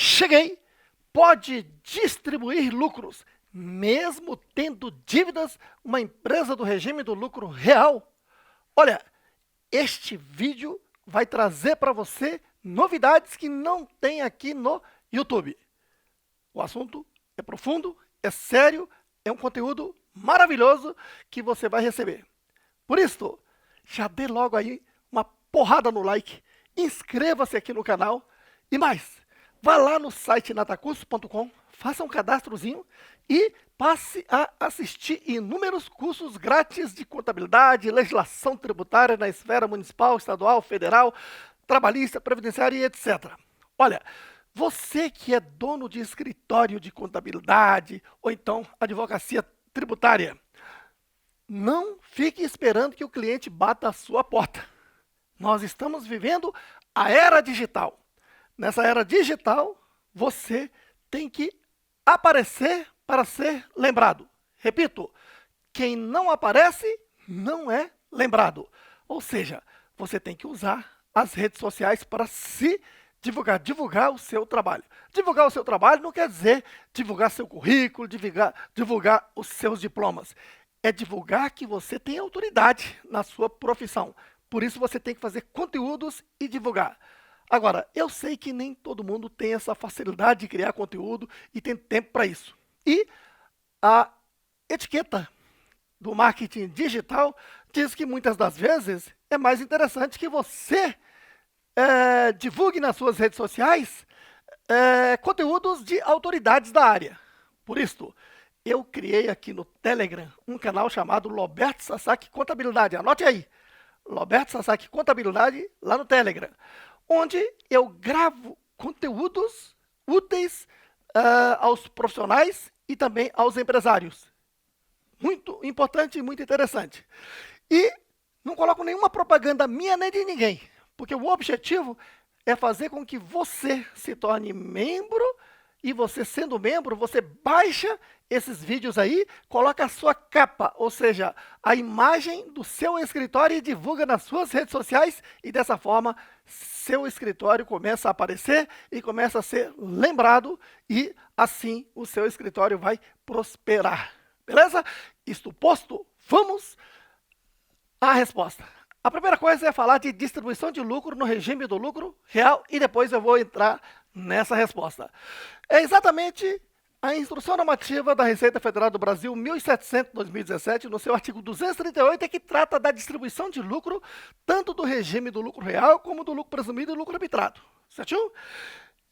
Cheguei! Pode distribuir lucros, mesmo tendo dívidas, uma empresa do regime do lucro real? Olha, este vídeo vai trazer para você novidades que não tem aqui no YouTube. O assunto é profundo, é sério, é um conteúdo maravilhoso que você vai receber. Por isso, já dê logo aí uma porrada no like, inscreva-se aqui no canal e mais, vá lá no site natacursos.com, faça um cadastrozinho e passe a assistir inúmeros cursos grátis de contabilidade, legislação tributária na esfera municipal, estadual, federal, trabalhista, previdenciária e etc. Olha, você que é dono de escritório de contabilidade ou então advocacia tributária, não fique esperando que o cliente bata a sua porta. Nós estamos vivendo a era digital. Nessa era digital, você tem que aparecer para ser lembrado. Repito, quem não aparece não é lembrado. Ou seja, você tem que usar as redes sociais para se divulgar o seu trabalho. Divulgar o seu trabalho não quer dizer divulgar seu currículo, divulgar os seus diplomas. É divulgar que você tem autoridade na sua profissão. Por isso você tem que fazer conteúdos e divulgar. Agora, eu sei que nem todo mundo tem essa facilidade de criar conteúdo e tem tempo para isso. E a etiqueta do marketing digital diz que muitas das vezes é mais interessante que você divulgue nas suas redes sociais conteúdos de autoridades da área. Por isso, eu criei aqui no Telegram um canal chamado Roberto Sasaki Contabilidade. Anote aí, Roberto Sasaki Contabilidade lá no Telegram, onde eu gravo conteúdos úteis aos profissionais e também aos empresários. Muito importante e muito interessante. E não coloco nenhuma propaganda minha nem de ninguém, porque o objetivo é fazer com que você se torne membro e você sendo membro, você baixa esses vídeos aí, coloca a sua capa, ou seja, a imagem do seu escritório e divulga nas suas redes sociais e dessa forma seu escritório começa a aparecer e começa a ser lembrado e assim o seu escritório vai prosperar. Beleza? Isto posto, vamos à resposta. A primeira coisa é falar de distribuição de lucro no regime do lucro real e depois eu vou entrar nessa resposta. É exatamente a Instrução Normativa da Receita Federal do Brasil 1700/2017, no seu artigo 238, é que trata da distribuição de lucro tanto do regime do lucro real como do lucro presumido e lucro arbitrado. Certinho?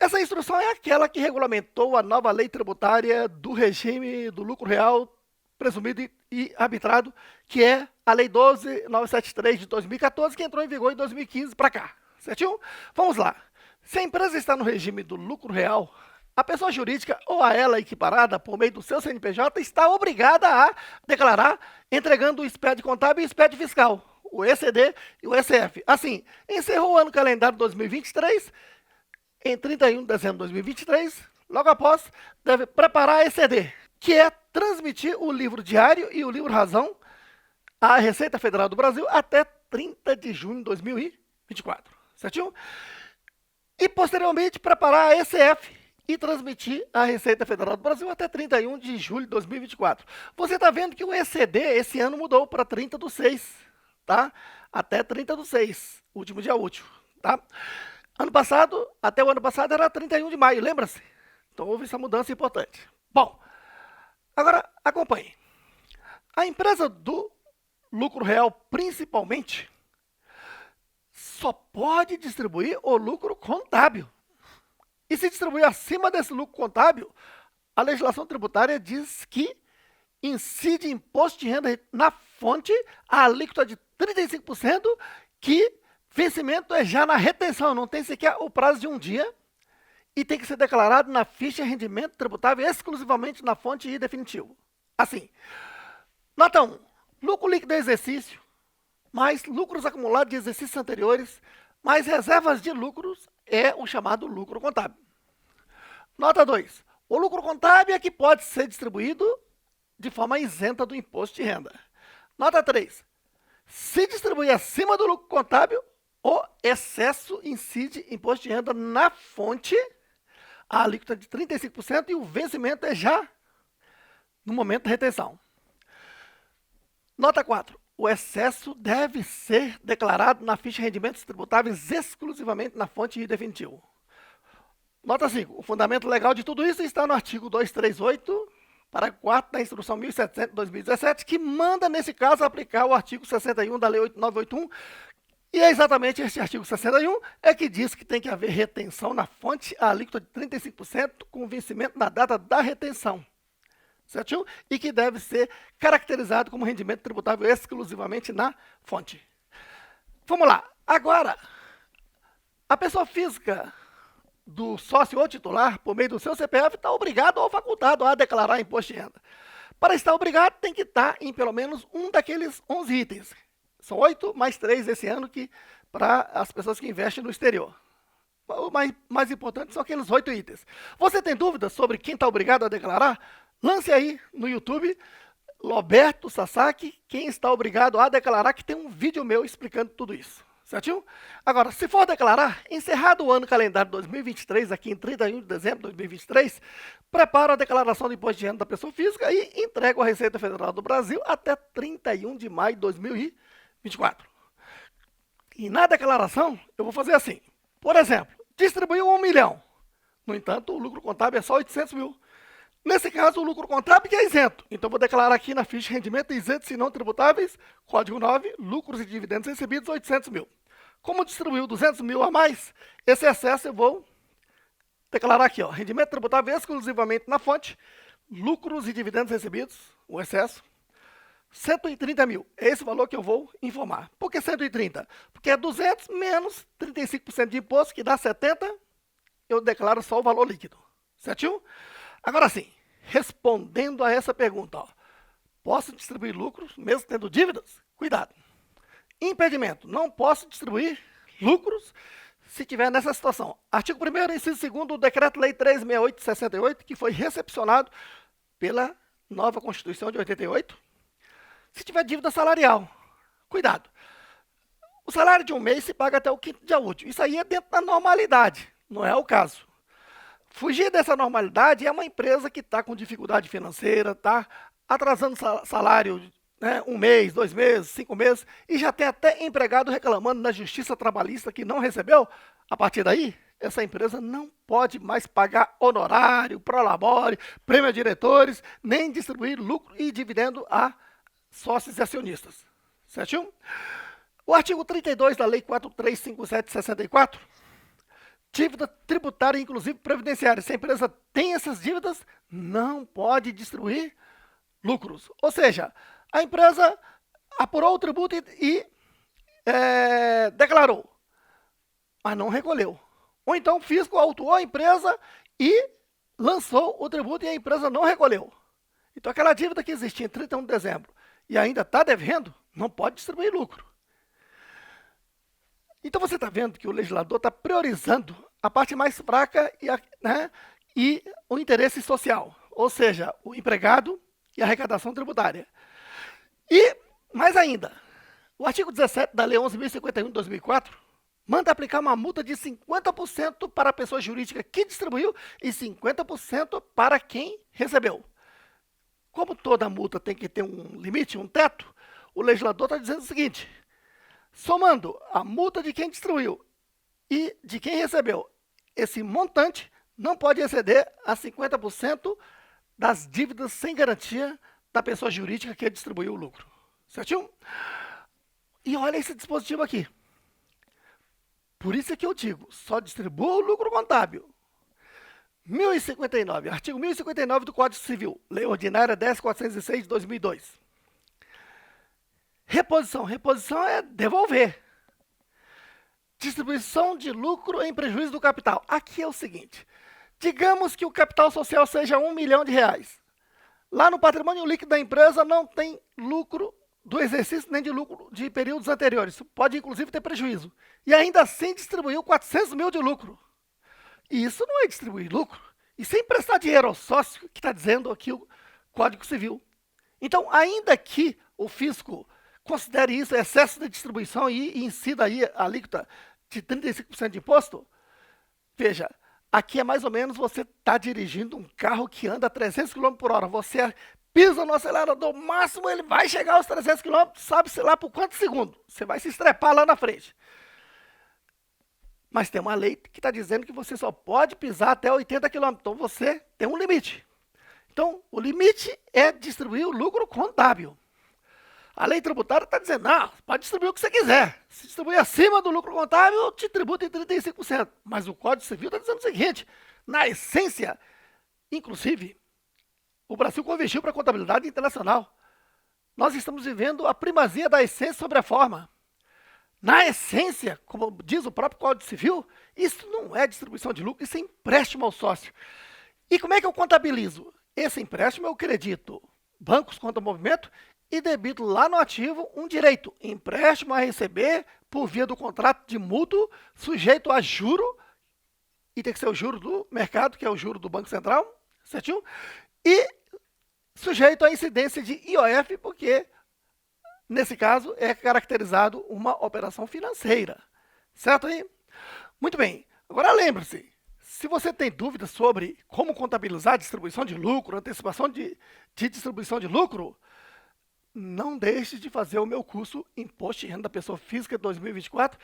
Essa instrução é aquela que regulamentou a nova lei tributária do regime do lucro real presumido e arbitrado, que é a Lei 12.973 de 2014, que entrou em vigor em 2015 para cá. Certinho? Vamos lá. Se a empresa está no regime do lucro real, a pessoa jurídica ou a ela equiparada por meio do seu CNPJ está obrigada a declarar entregando o SPED contábil e o SPED fiscal, o ECD e o SF. Assim, encerrou o ano calendário 2023, em 31 de dezembro de 2023, logo após, deve preparar a ECD, que é transmitir o livro diário e o livro razão à Receita Federal do Brasil até 30 de junho de 2024. Certinho? E, posteriormente, preparar a ECF e transmitir à Receita Federal do Brasil até 31 de julho de 2024. Você está vendo que o ECD esse ano mudou para 30/6, tá? Até 30/6, último dia útil, tá? Ano passado, até o ano passado era 31 de maio, lembra-se? Então houve essa mudança importante. Bom, agora acompanhe. A empresa do lucro real, principalmente, só pode distribuir o lucro contábil. E se distribuir acima desse lucro contábil, a legislação tributária diz que incide imposto de renda na fonte a alíquota de 35%, que vencimento é já na retenção, não tem sequer o prazo de um dia, e tem que ser declarado na ficha de rendimento tributável exclusivamente na fonte e definitivo. Assim, nota 1, lucro líquido do exercício, mais lucros acumulados de exercícios anteriores, mais reservas de lucros, é o chamado lucro contábil. Nota 2, o lucro contábil é que pode ser distribuído de forma isenta do imposto de renda. Nota 3, se distribuir acima do lucro contábil, o excesso incide imposto de renda na fonte, a alíquota de 35% e o vencimento é já no momento da retenção. Nota 4. O excesso deve ser declarado na ficha de rendimentos tributáveis exclusivamente na fonte definitivo. Nota 5. O fundamento legal de tudo isso está no artigo 238, parágrafo 4 da Instrução 1700 de 2017, que manda, nesse caso, aplicar o artigo 61 da Lei 8981, e é exatamente esse artigo 61 que diz que tem que haver retenção na fonte, a alíquota de 35% com vencimento na data da retenção. Certo? E que deve ser caracterizado como rendimento tributável exclusivamente na fonte. Vamos lá. Agora, a pessoa física do sócio ou titular, por meio do seu CPF, está obrigado ou facultado a declarar imposto de renda. Para estar obrigado, tem que estar em pelo menos um daqueles 11 itens. São 8 mais 3 esse ano para as pessoas que investem no exterior. O mais importante são aqueles 8 itens. Você tem dúvidas sobre quem está obrigado a declarar? Lance aí no YouTube, Roberto Sasaki, quem está obrigado a declarar, que tem um vídeo meu explicando tudo isso. Certinho? Agora, se for declarar, encerrado o ano calendário 2023, aqui em 31 de dezembro de 2023, prepara a declaração do imposto de renda da pessoa física e entrega à Receita Federal do Brasil até 31 de maio de 2024. E na declaração, eu vou fazer assim. Por exemplo, distribuiu 1 milhão. No entanto, o lucro contábil é só 800 mil. Nesse caso, o lucro contábil que é isento. Então, vou declarar aqui na ficha de rendimento isentos e não tributáveis, código 9, lucros e dividendos recebidos, 800 mil. Como distribuiu 200 mil a mais, esse excesso eu vou declarar aqui, ó, rendimento tributável exclusivamente na fonte, lucros e dividendos recebidos, o excesso, 130 mil. É esse o valor que eu vou informar. Por que 130? Porque é 200 menos 35% de imposto, que dá 70, eu declaro só o valor líquido. Certinho? Agora sim, respondendo a essa pergunta, ó, posso distribuir lucros mesmo tendo dívidas? Cuidado. Impedimento, não posso distribuir lucros se tiver nessa situação. Artigo 1º, inciso 2º do Decreto-Lei 368 de 68, que foi recepcionado pela nova Constituição de 88. Se tiver dívida salarial, cuidado. O salário de um mês se paga até o 5º dia útil. Isso aí é dentro da normalidade, não é o caso. Fugir dessa normalidade é uma empresa que está com dificuldade financeira, está atrasando salário, né, 1 mês, 2 meses, 5 meses, e já tem até empregado reclamando na Justiça Trabalhista que não recebeu. A partir daí, essa empresa não pode mais pagar honorário, prolabore, prêmio a diretores, nem distribuir lucro e dividendo a sócios e acionistas. Certinho? O artigo 32 da Lei 4357 de 64, dívida tributária, inclusive previdenciária. Se a empresa tem essas dívidas, não pode distribuir lucros. Ou seja, a empresa apurou o tributo e declarou, mas não recolheu. Ou então o fisco autuou a empresa e lançou o tributo e a empresa não recolheu. Então aquela dívida que existia em 31 de dezembro e ainda está devendo, não pode distribuir lucro. Então você está vendo que o legislador está priorizando a parte mais fraca e o interesse social, ou seja, o empregado e a arrecadação tributária. E, mais ainda, o artigo 17 da Lei 11.051 de 2004 manda aplicar uma multa de 50% para a pessoa jurídica que distribuiu e 50% para quem recebeu. Como toda multa tem que ter um limite, um teto, o legislador está dizendo o seguinte: somando a multa de quem distribuiu e de quem recebeu, esse montante não pode exceder a 50% das dívidas sem garantia da pessoa jurídica que distribuiu o lucro. Certinho? E olha esse dispositivo aqui. Por isso é que eu digo, só distribua o lucro contábil. 1059, artigo 1059 do Código Civil, Lei Ordinária 10.406 de 2002. Reposição. Reposição é devolver. Distribuição de lucro em prejuízo do capital. Aqui é o seguinte, digamos que o capital social seja R$1 milhão. Lá no patrimônio líquido da empresa não tem lucro do exercício nem de lucro de períodos anteriores. Pode, inclusive, ter prejuízo. E ainda assim distribuiu 400 mil de lucro. E isso não é distribuir lucro. E sem prestar dinheiro ao sócio, que está dizendo aqui o Código Civil. Então, ainda que o fisco considere isso excesso de distribuição e incida aí a alíquota de 35% de imposto, veja, aqui é mais ou menos você está dirigindo um carro que anda a 300 km por hora. Você pisa no acelerador máximo, ele vai chegar aos 300 km, sabe-se lá por quantos segundos. Você vai se estrepar lá na frente. Mas tem uma lei que está dizendo que você só pode pisar até 80 km. Então você tem um limite. Então, o limite é distribuir o lucro contábil. A lei tributária está dizendo, não, pode distribuir o que você quiser. Se distribuir acima do lucro contábil, te tributa em 35%. Mas o Código Civil está dizendo o seguinte, na essência, inclusive, o Brasil convergiu para a contabilidade internacional. Nós estamos vivendo a primazia da essência sobre a forma. Na essência, como diz o próprio Código Civil, isso não é distribuição de lucro, isso é empréstimo ao sócio. E como é que eu contabilizo? Esse empréstimo eu acredito, bancos contra movimento, e debito lá no ativo um direito, empréstimo a receber por via do contrato de mútuo, sujeito a juro, e tem que ser o juro do mercado, que é o juro do Banco Central, certinho? E sujeito à incidência de IOF, porque, nesse caso, é caracterizado uma operação financeira, certo aí? Muito bem, agora lembre-se, se você tem dúvidas sobre como contabilizar a distribuição de lucro, antecipação de distribuição de lucro, não deixe de fazer o meu curso Imposto de Renda da Pessoa Física 2024,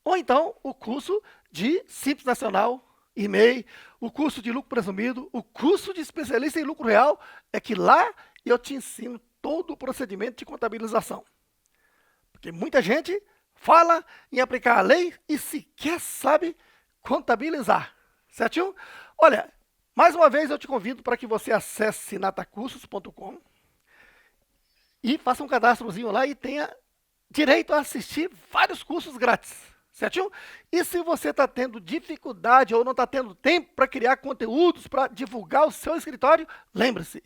ou então o curso de Simples Nacional, e-mail, o curso de lucro presumido, o curso de especialista em lucro real, é que lá eu te ensino todo o procedimento de contabilização. Porque muita gente fala em aplicar a lei e sequer sabe contabilizar, certinho? Olha, mais uma vez eu te convido para que você acesse natacursos.com e faça um cadastrozinho lá e tenha direito a assistir vários cursos grátis, certinho? E se você está tendo dificuldade ou não está tendo tempo para criar conteúdos, para divulgar o seu escritório, lembre-se,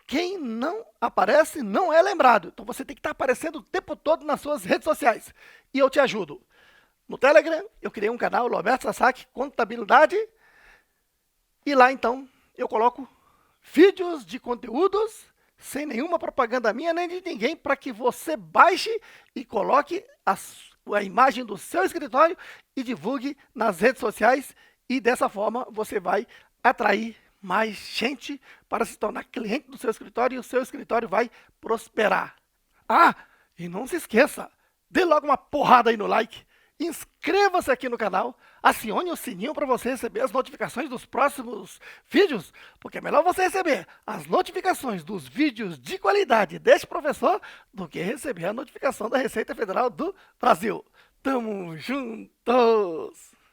quem não aparece não é lembrado. Então você tem que estar aparecendo o tempo todo nas suas redes sociais. E eu te ajudo. No Telegram, eu criei um canal, Roberto Sasaki, Contabilidade. E lá, então, eu coloco vídeos de conteúdos sem nenhuma propaganda minha nem de ninguém, para que você baixe e coloque a imagem do seu escritório e divulgue nas redes sociais. E dessa forma você vai atrair mais gente para se tornar cliente do seu escritório e o seu escritório vai prosperar. Ah, e não se esqueça, dê logo uma porrada aí no like, inscreva-se aqui no canal, acione o sininho para você receber as notificações dos próximos vídeos, porque é melhor você receber as notificações dos vídeos de qualidade deste professor do que receber a notificação da Receita Federal do Brasil. Tamo juntos!